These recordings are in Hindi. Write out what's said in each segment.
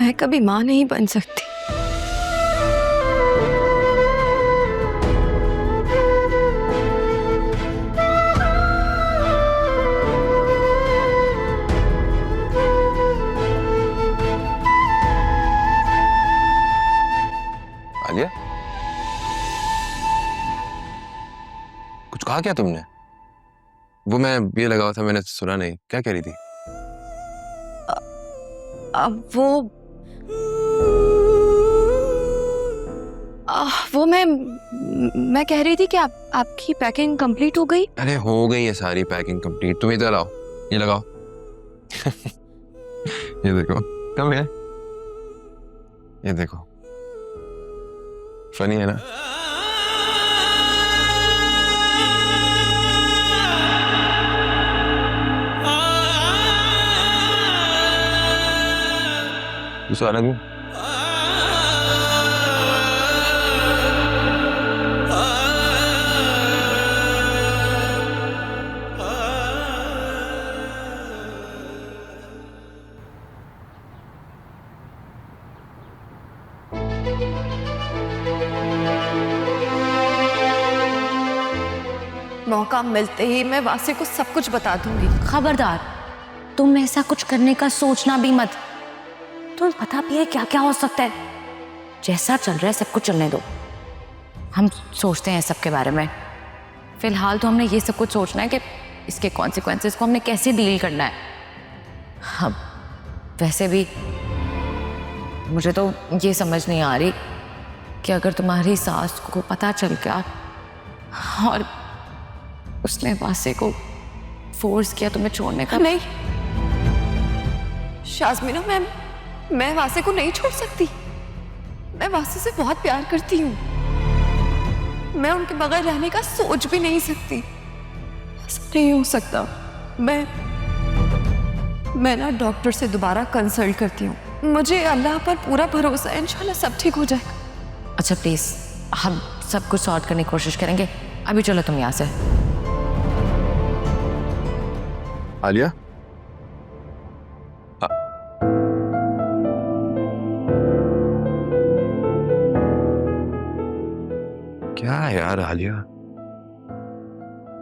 मैं कभी माँ नहीं बन सकती। आलिया, कुछ कहा क्या तुमने? वो मैं ये लगा हुआ था, मैंने सुना नहीं। क्या कह रही थी? अब वो मैं कह रही थी कि आपकी पैकिंग कंप्लीट हो गई। अरे हो गई है सारी पैकिंग कंप्लीट। तुम इधर आओ, ये लगाओ। ये देखो, कम है। ये देखो, फनी है ना? दूसरा अलग हूँ। मौका मिलते ही मैं वासे को सब कुछ बता दूंगी। खबरदार, तुम ऐसा कुछ करने का सोचना भी मत। तुम्हें पता भी है क्या क्या हो सकता है। जैसा चल रहा है सब कुछ चलने दो, हम सोचते हैं सबके बारे में। फिलहाल तो हमने ये सब कुछ सोचना है कि इसके कॉन्सिक्वेंसेस को हमने कैसे डील करना है। अब वैसे भी मुझे तो ये समझ नहीं आ रही कि अगर तुम्हारी सास को पता चल गया और उसने वासे को फोर्स किया तुम्हें छोड़ने का। नहीं शाज़मीना, मैं वासे को नहीं छोड़ सकती। मैं वासे से बहुत प्यार करती हूँ। मैं उनके बगैर रहने का सोच भी नहीं सकती। ऐसा नहीं हो सकता। मैं ना डॉक्टर से दोबारा कंसल्ट करती हूँ। मुझे अल्लाह पर पूरा भरोसा है, इंशाल्लाह सब ठीक हो जाएगा। अच्छा प्लीज, हम सब कुछ सॉर्ट करने की कोशिश करेंगे। अभी चलो तुम यहाँ से। आलिया, क्या है यार आलिया?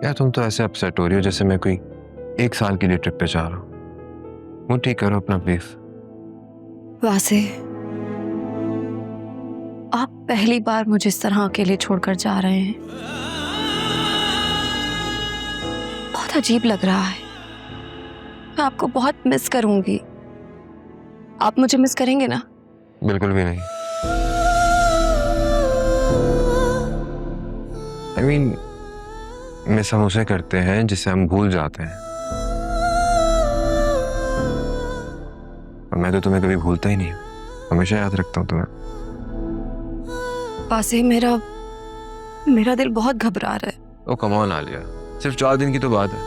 यार तुम तो ऐसे अपसेट हो रही हो जैसे मैं कोई 1 साल के लिए ट्रिप पे जा रहा हूँ। मुझे ठीक करो अपना प्लीज। वासे, आप पहली बार मुझे इस तरह अकेले छोड़कर जा रहे हैं। बहुत अजीब लग रहा है। मैं आपको बहुत मिस करूंगी। आप मुझे मिस करेंगे ना? बिल्कुल भी नहीं। I mean, मिस हम उसे करते हैं जिसे हम भूल जाते हैं। और मैं तो तुम्हें कभी भूलता ही नहीं, हमेशा याद रखता हूँ तुम्हें। वासे, मेरा दिल बहुत घबरा रहा है। ओ कम ऑन आलिया, सिर्फ 4 दिन की तो बात है।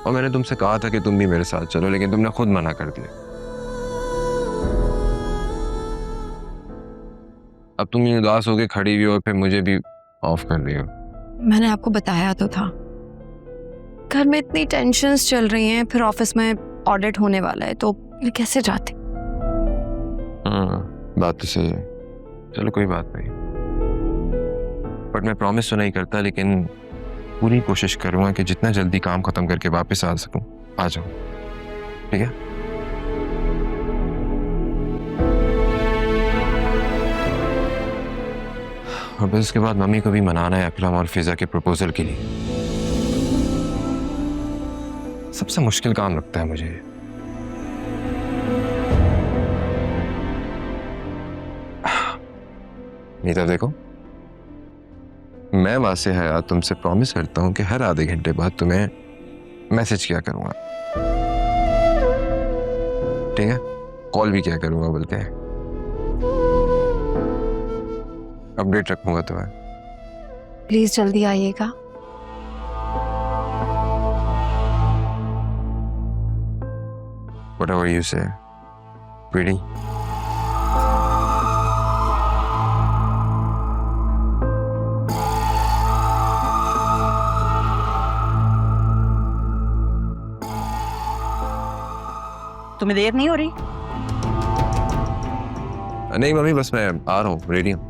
और मैंने तुमसे कहा था कि तुम भी मेरे साथ चलो, लेकिन तुमने खुद मना कर दिया। अब तुम उदास होके खड़ी हुई हो और फिर मुझे भी ऑफ कर रही हो। मैंने आपको बताया तो था, घर में इतनी टेंशन्स चल रही हैं, फिर ऑफिस में ऑडिट होने वाला है, तो मैं कैसे जाती। बात तो सही है। चलो कोई बात नहीं, बट मैं प्रॉमिस तो नहीं करता, लेकिन पूरी कोशिश करूंगा कि जितना जल्दी काम खत्म करके वापस आ सकूं, आ जाऊं। ठीक है? और बस इसके बाद मम्मी को भी मनाना है अकरम और फिजा के प्रपोजल के लिए। सबसे मुश्किल काम लगता है मुझे। नीता देखो, मैं वासे हयात तुमसे प्रॉमिस करता हूं कि हर आधे घंटे बाद तुम्हें मैसेज किया करूंगा। ठीक है? कॉल भी किया करूंगा, बोलते हैं अपडेट रखूंगा तुम्हें। प्लीज जल्दी आइएगा। Whatever you say, pretty. तुम्हें देर नहीं हो रही? नहीं मम्मी, बस मैं आ रहा हूँ, रेडी हूँ।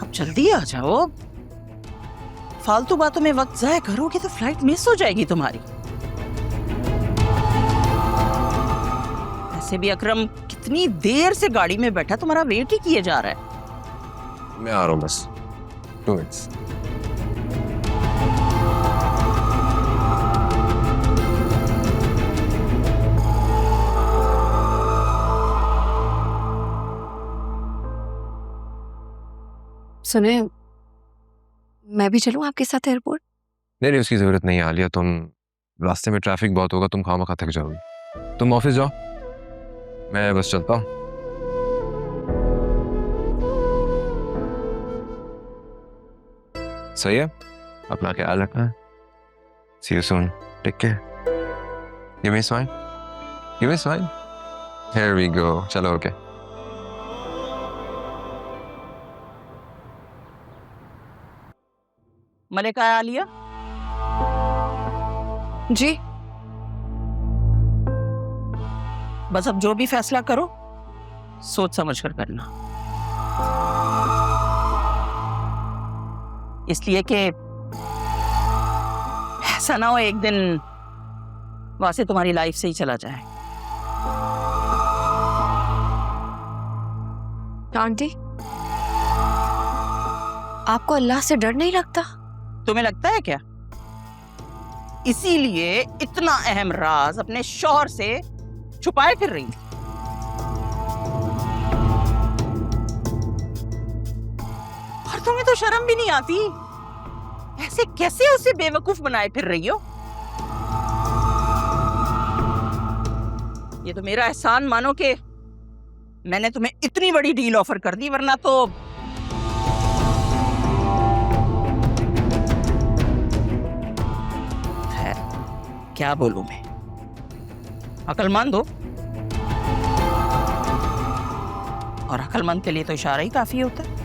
अब जल्दी आ जाओ, फालतू बातों में वक्त जाया करोगे तो फ्लाइट मिस हो जाएगी तुम्हारी। ऐसे भी अकरम कितनी देर से गाड़ी में बैठा तुम्हारा वेट ही किए जा रहा है। मैं आ रहा हूँ बस 2 मिनट्स। सुने, मैं भी चलूं आपके साथ एयरपोर्ट? नहीं नहीं, उसकी जरूरत नहीं है आलिया, तुम रास्ते में ट्रैफिक बहुत होगा, तुम खामखा थक जाओगी। तुम ऑफिस जाओ, मैं बस चलता हूँ। सही है, अपना ख्याल रखना। See you soon. Take care. Give me a smile. Give me a smile. Here we go. चलो ओके। मलिका आलिया, जी। बस अब जो भी फैसला करो सोच समझ कर करना, इसलिए कि ऐसा ना हो एक दिन वासे तुम्हारी लाइफ से ही चला जाए। आंटी, आपको अल्लाह से डर नहीं लगता? तुम्हें लगता है क्या इसीलिए इतना अहम राज अपने शौहर से छुपाए फिर रही थी? और तुम्हें तो शर्म भी नहीं आती, ऐसे कैसे उसे बेवकूफ बनाए फिर रही हो? ये तो मेरा एहसान मानो कि मैंने तुम्हें इतनी बड़ी डील ऑफर कर दी, वरना तो क्या बोलूं मैं, अक्लमंद हो, और अक्लमंद के लिए तो इशारा ही काफी होता है।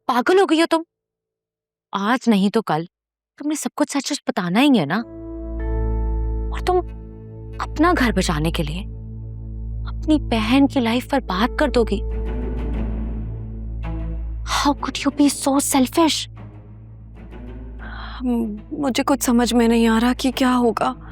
पागल हो गई हो तुम? आज नहीं तो कल तुमने सब कुछ सच सच बताना ही है ना। और तुम अपना घर बचाने के लिए अपनी बहन की लाइफ पर बात कर दोगी? How could you be so selfish? मुझे कुछ समझ में नहीं आ रहा कि क्या होगा।